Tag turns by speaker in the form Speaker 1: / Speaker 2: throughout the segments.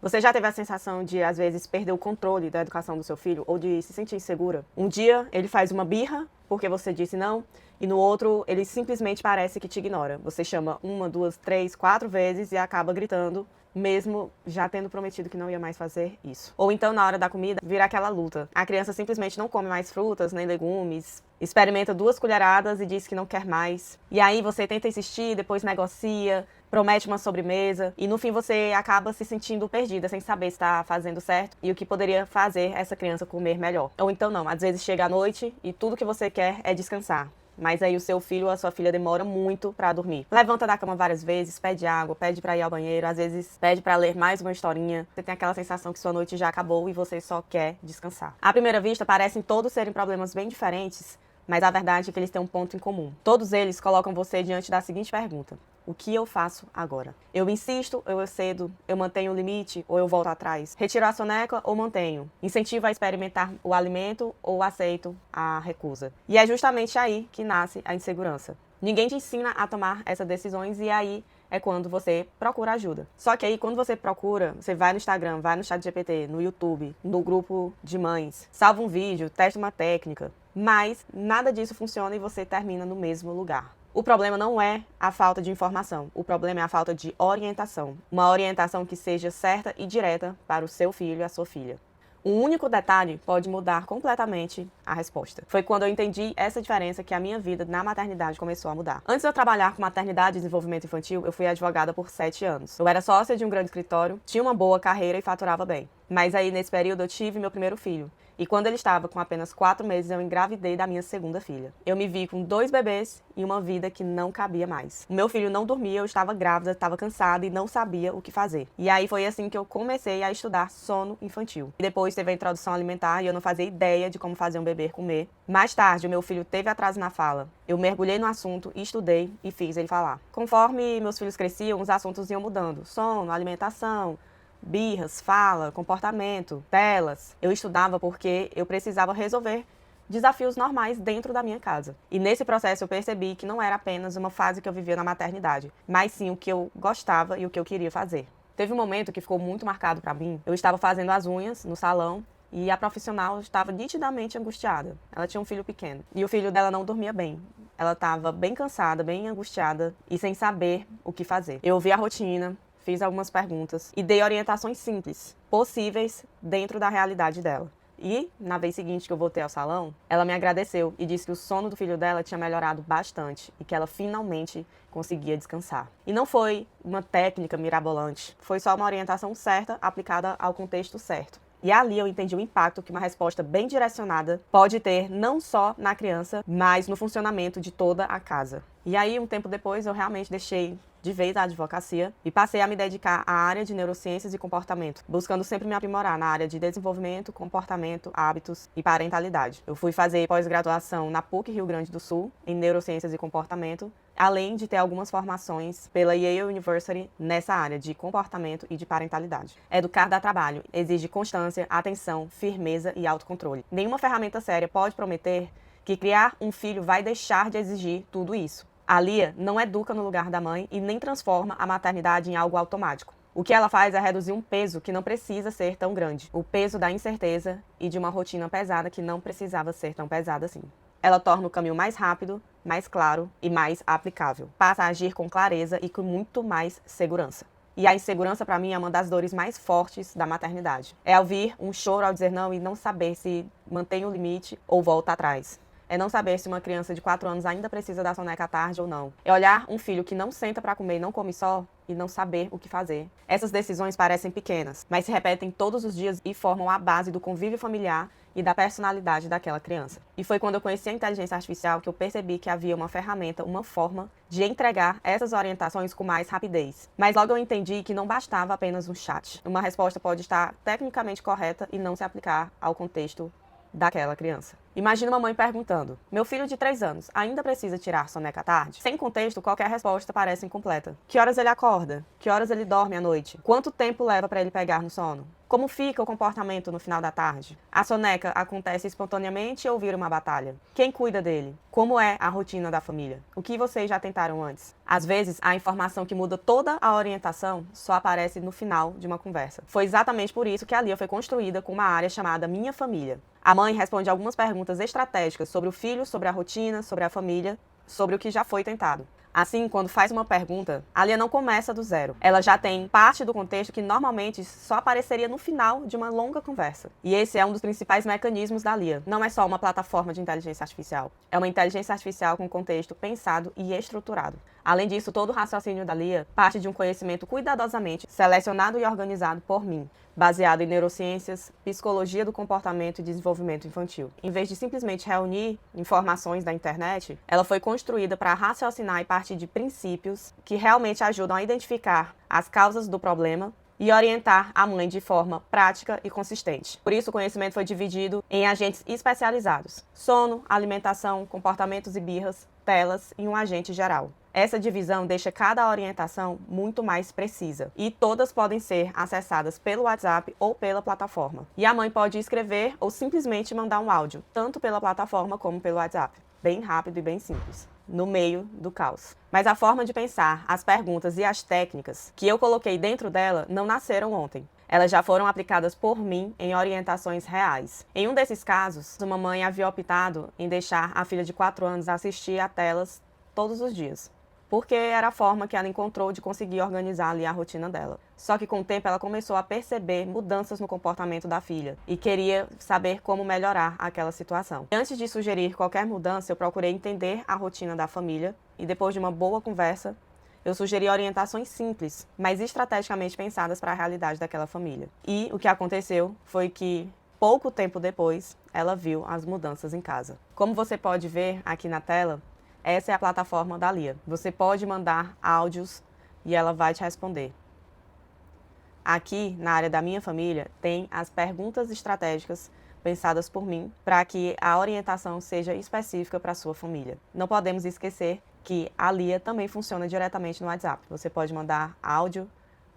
Speaker 1: Você já teve a sensação de, às vezes, perder o controle da educação do seu filho ou de se sentir insegura? Um dia ele faz uma birra porque você disse não, e no outro ele simplesmente parece que te ignora. Você chama uma, duas, três, quatro vezes e acaba gritando, mesmo já tendo prometido que não ia mais fazer isso. Ou então, na hora da comida, vira aquela luta. A criança simplesmente não come mais frutas nem legumes, experimenta 2 colheradas e diz que não quer mais. E aí você tenta insistir, depois negocia, promete uma sobremesa e no fim você acaba se sentindo perdida, sem saber se está fazendo certo e o que poderia fazer essa criança comer melhor. Ou então não, às vezes chega à noite e tudo que você quer é descansar. Mas aí o seu filho ou a sua filha demora muito pra dormir. Levanta da cama várias vezes, pede água, pede pra ir ao banheiro, às vezes pede pra ler mais uma historinha. Você tem aquela sensação que sua noite já acabou e você só quer descansar. À primeira vista, parecem todos serem problemas bem diferentes, mas a verdade é que eles têm um ponto em comum. Todos eles colocam você diante da seguinte pergunta: o que eu faço agora? Eu insisto ou eu cedo? Eu mantenho o limite ou eu volto atrás? Retiro a soneca ou mantenho? Incentivo a experimentar o alimento ou aceito a recusa? E é justamente aí que nasce a insegurança. Ninguém te ensina a tomar essas decisões e aí é quando você procura ajuda. Só que aí, quando você procura, você vai no Instagram, vai no ChatGPT, no YouTube, no grupo de mães, salva um vídeo, testa uma técnica, mas nada disso funciona e você termina no mesmo lugar. O problema não é a falta de informação, o problema é a falta de orientação. Uma orientação que seja certa e direta para o seu filho e a sua filha. Um único detalhe pode mudar completamente a resposta. Foi quando eu entendi essa diferença que a minha vida na maternidade começou a mudar. Antes de eu trabalhar com maternidade e desenvolvimento infantil, eu fui advogada por 7 anos. Eu era sócia de um grande escritório, tinha uma boa carreira e faturava bem. Mas aí, nesse período, eu tive meu primeiro filho. E quando ele estava com apenas 4 meses, eu engravidei da minha segunda filha. Eu me vi com 2 bebês e uma vida que não cabia mais. O meu filho não dormia, eu estava grávida, estava cansada e não sabia o que fazer. E aí foi assim que eu comecei a estudar sono infantil. E depois teve a introdução alimentar e eu não fazia ideia de como fazer um bebê comer. Mais tarde, o meu filho teve atraso na fala. Eu mergulhei no assunto, estudei e fiz ele falar. Conforme meus filhos cresciam, os assuntos iam mudando. Sono, alimentação, birras, fala, comportamento, telas. Eu estudava porque eu precisava resolver desafios normais dentro da minha casa. E nesse processo eu percebi que não era apenas uma fase que eu vivia na maternidade, mas sim o que eu gostava e o que eu queria fazer. Teve um momento que ficou muito marcado para mim. Eu estava fazendo as unhas no salão e a profissional estava nitidamente angustiada. Ela tinha um filho pequeno e o filho dela não dormia bem. Ela estava bem cansada, bem angustiada e sem saber o que fazer. Eu ouvi a rotina, fiz algumas perguntas e dei orientações simples, possíveis dentro da realidade dela. E, na vez seguinte que eu voltei ao salão, ela me agradeceu e disse que o sono do filho dela tinha melhorado bastante e que ela finalmente conseguia descansar. E não foi uma técnica mirabolante, foi só uma orientação certa aplicada ao contexto certo. E ali eu entendi o impacto que uma resposta bem direcionada pode ter não só na criança, mas no funcionamento de toda a casa. E aí, um tempo depois, eu realmente deixei de vez a advocacia e passei a me dedicar à área de neurociências e comportamento, buscando sempre me aprimorar na área de desenvolvimento, comportamento, hábitos e parentalidade. Eu fui fazer pós-graduação na PUC Rio Grande do Sul, em neurociências e comportamento, além de ter algumas formações pela Yale University nessa área de comportamento e de parentalidade. Educar dá trabalho, exige constância, atenção, firmeza e autocontrole. Nenhuma ferramenta séria pode prometer que criar um filho vai deixar de exigir tudo isso. A Lia não educa no lugar da mãe e nem transforma a maternidade em algo automático. O que ela faz é reduzir um peso que não precisa ser tão grande. O peso da incerteza e de uma rotina pesada que não precisava ser tão pesada assim. Ela torna o caminho mais rápido, mais claro e mais aplicável. Passa a agir com clareza e com muito mais segurança. E a insegurança, para mim, é uma das dores mais fortes da maternidade. É ouvir um choro ao dizer não e não saber se mantém o limite ou volta atrás. É não saber se uma criança de 4 anos ainda precisa da soneca à tarde ou não. É olhar um filho que não senta para comer e não come só e não saber o que fazer. Essas decisões parecem pequenas, mas se repetem todos os dias e formam a base do convívio familiar e da personalidade daquela criança. E foi quando eu conheci a inteligência artificial que eu percebi que havia uma ferramenta, uma forma de entregar essas orientações com mais rapidez. Mas logo eu entendi que não bastava apenas um chat. Uma resposta pode estar tecnicamente correta e não se aplicar ao contexto daquela criança. Imagina uma mãe perguntando: meu filho de 3 anos ainda precisa tirar soneca à tarde? Sem contexto, qualquer resposta parece incompleta. Que horas ele acorda? Que horas ele dorme à noite? Quanto tempo leva para ele pegar no sono? Como fica o comportamento no final da tarde? A soneca acontece espontaneamente ou vira uma batalha? Quem cuida dele? Como é a rotina da família? O que vocês já tentaram antes? Às vezes, a informação que muda toda a orientação só aparece no final de uma conversa. Foi exatamente por isso que a Lia foi construída com uma área chamada Minha Família. A mãe responde algumas perguntas estratégicas sobre o filho, sobre a rotina, sobre a família, sobre o que já foi tentado. Assim, quando faz uma pergunta, a Lia não começa do zero. Ela já tem parte do contexto que normalmente só apareceria no final de uma longa conversa. E esse é um dos principais mecanismos da Lia. Não é só uma plataforma de inteligência artificial. É uma inteligência artificial com contexto pensado e estruturado. Além disso, todo o raciocínio da Lia parte de um conhecimento cuidadosamente selecionado e organizado por mim, baseado em neurociências, psicologia do comportamento e desenvolvimento infantil. Em vez de simplesmente reunir informações da internet, ela foi construída para raciocinar e partir de princípios que realmente ajudam a identificar as causas do problema e orientar a mãe de forma prática e consistente. Por isso, o conhecimento foi dividido em agentes especializados: sono, alimentação, comportamentos e birras, telas e um agente geral. Essa divisão deixa cada orientação muito mais precisa e todas podem ser acessadas pelo WhatsApp ou pela plataforma. E a mãe pode escrever ou simplesmente mandar um áudio, tanto pela plataforma como pelo WhatsApp. Bem rápido e bem simples, no meio do caos. Mas a forma de pensar, as perguntas e as técnicas que eu coloquei dentro dela não nasceram ontem. Elas já foram aplicadas por mim em orientações reais. Em um desses casos, uma mãe havia optado em deixar a filha de 4 anos assistir a telas todos os dias, porque era a forma que ela encontrou de conseguir organizar ali a rotina dela. Só que com o tempo ela começou a perceber mudanças no comportamento da filha e queria saber como melhorar aquela situação. Antes de sugerir qualquer mudança, eu procurei entender a rotina da família e depois de uma boa conversa, eu sugeri orientações simples, mas estrategicamente pensadas para a realidade daquela família. E o que aconteceu foi que, pouco tempo depois, ela viu as mudanças em casa. Como você pode ver aqui na tela, essa é a plataforma da Lia. Você pode mandar áudios e ela vai te responder. Aqui, na área da Minha Família, tem as perguntas estratégicas pensadas por mim para que a orientação seja específica para a sua família. Não podemos esquecer que a Lia também funciona diretamente no WhatsApp. Você pode mandar áudio,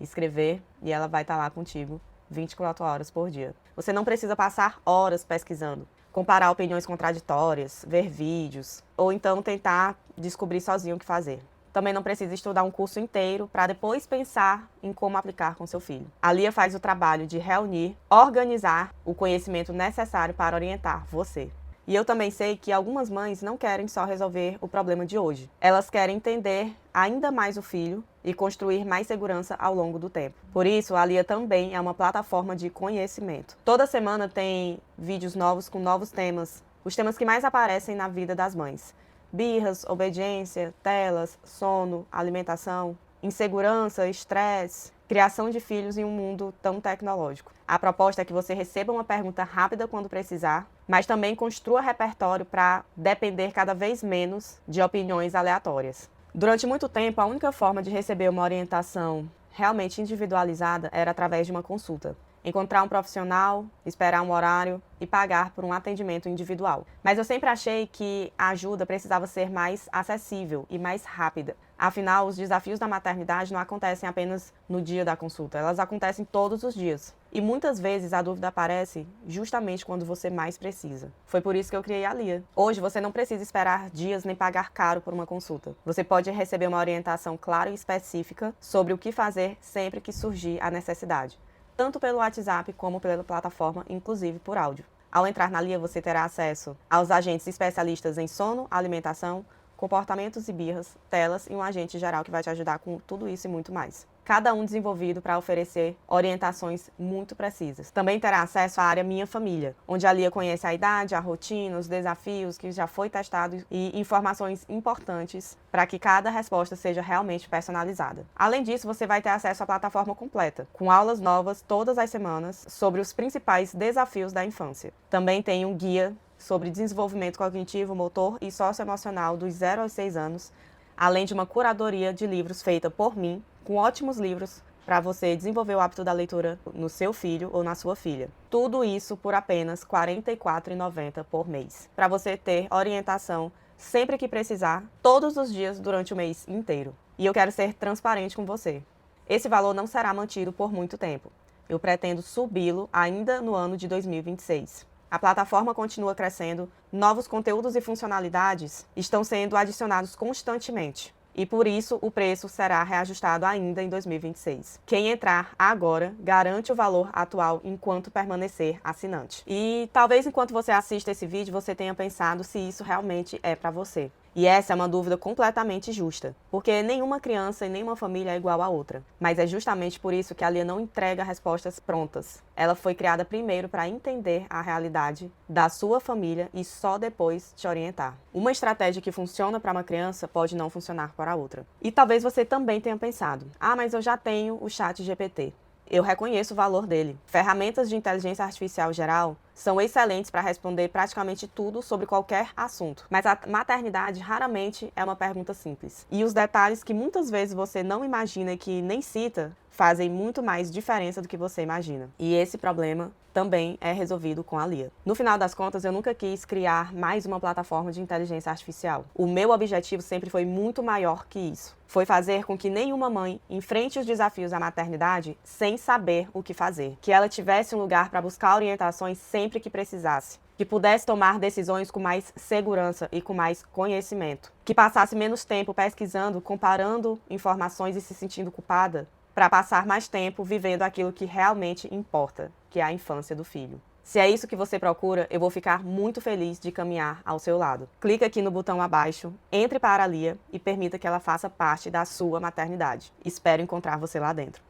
Speaker 1: escrever e ela vai estar lá contigo 24 horas por dia. Você não precisa passar horas pesquisando, comparar opiniões contraditórias, ver vídeos, ou então tentar descobrir sozinho o que fazer. Também não precisa estudar um curso inteiro para depois pensar em como aplicar com seu filho. A Lia faz o trabalho de reunir, organizar o conhecimento necessário para orientar você. E eu também sei que algumas mães não querem só resolver o problema de hoje. Elas querem entender ainda mais o filho e construir mais segurança ao longo do tempo. Por isso, a Lia também é uma plataforma de conhecimento. Toda semana tem vídeos novos com novos temas, os temas que mais aparecem na vida das mães: birras, obediência, telas, sono, alimentação, insegurança, estresse, criação de filhos em um mundo tão tecnológico. A proposta é que você receba uma pergunta rápida quando precisar, mas também construa repertório para depender cada vez menos de opiniões aleatórias. Durante muito tempo, a única forma de receber uma orientação realmente individualizada era através de uma consulta. Encontrar um profissional, esperar um horário e pagar por um atendimento individual. Mas eu sempre achei que a ajuda precisava ser mais acessível e mais rápida. Afinal, os desafios da maternidade não acontecem apenas no dia da consulta, elas acontecem todos os dias. E muitas vezes a dúvida aparece justamente quando você mais precisa. Foi por isso que eu criei a Lia. Hoje você não precisa esperar dias nem pagar caro por uma consulta. Você pode receber uma orientação clara e específica sobre o que fazer sempre que surgir a necessidade, tanto pelo WhatsApp como pela plataforma, inclusive por áudio. Ao entrar na Lia, você terá acesso aos agentes especialistas em sono, alimentação, comportamentos e birras, telas e um agente geral que vai te ajudar com tudo isso e muito mais. Cada um desenvolvido para oferecer orientações muito precisas. Também terá acesso à área Minha Família, onde a Lia conhece a idade, a rotina, os desafios que já foi testado e informações importantes para que cada resposta seja realmente personalizada. Além disso, você vai ter acesso à plataforma completa, com aulas novas todas as semanas sobre os principais desafios da infância. Também tem um guia sobre desenvolvimento cognitivo, motor e socioemocional dos 0 aos 6 anos, além de uma curadoria de livros feita por mim, com ótimos livros para você desenvolver o hábito da leitura no seu filho ou na sua filha. Tudo isso por apenas R$ 44,90 por mês, para você ter orientação sempre que precisar, todos os dias durante o mês inteiro. E eu quero ser transparente com você. Esse valor não será mantido por muito tempo. Eu pretendo subi-lo ainda no ano de 2026. A plataforma continua crescendo, novos conteúdos e funcionalidades estão sendo adicionados constantemente. E por isso o preço será reajustado ainda em 2026. Quem entrar agora garante o valor atual enquanto permanecer assinante. E talvez enquanto você assista esse vídeo você tenha pensado se isso realmente é para você. E essa é uma dúvida completamente justa, porque nenhuma criança e nenhuma família é igual à outra. Mas é justamente por isso que a Lia não entrega respostas prontas. Ela foi criada primeiro para entender a realidade da sua família e só depois te orientar. Uma estratégia que funciona para uma criança pode não funcionar para outra. E talvez você também tenha pensado, mas eu já tenho o ChatGPT. Eu reconheço o valor dele. Ferramentas de inteligência artificial geral são excelentes para responder praticamente tudo sobre qualquer assunto. Mas a maternidade raramente é uma pergunta simples. E os detalhes que muitas vezes você não imagina e que nem cita fazem muito mais diferença do que você imagina. E esse problema também é resolvido com a Lia. No final das contas, eu nunca quis criar mais uma plataforma de inteligência artificial. O meu objetivo sempre foi muito maior que isso. Foi fazer com que nenhuma mãe enfrente os desafios da maternidade sem saber o que fazer. Que ela tivesse um lugar para buscar orientações sempre que precisasse. Que pudesse tomar decisões com mais segurança e com mais conhecimento. Que passasse menos tempo pesquisando, comparando informações e se sentindo culpada, para passar mais tempo vivendo aquilo que realmente importa, que é a infância do filho. Se é isso que você procura, eu vou ficar muito feliz de caminhar ao seu lado. Clique aqui no botão abaixo, entre para a Lia e permita que ela faça parte da sua maternidade. Espero encontrar você lá dentro.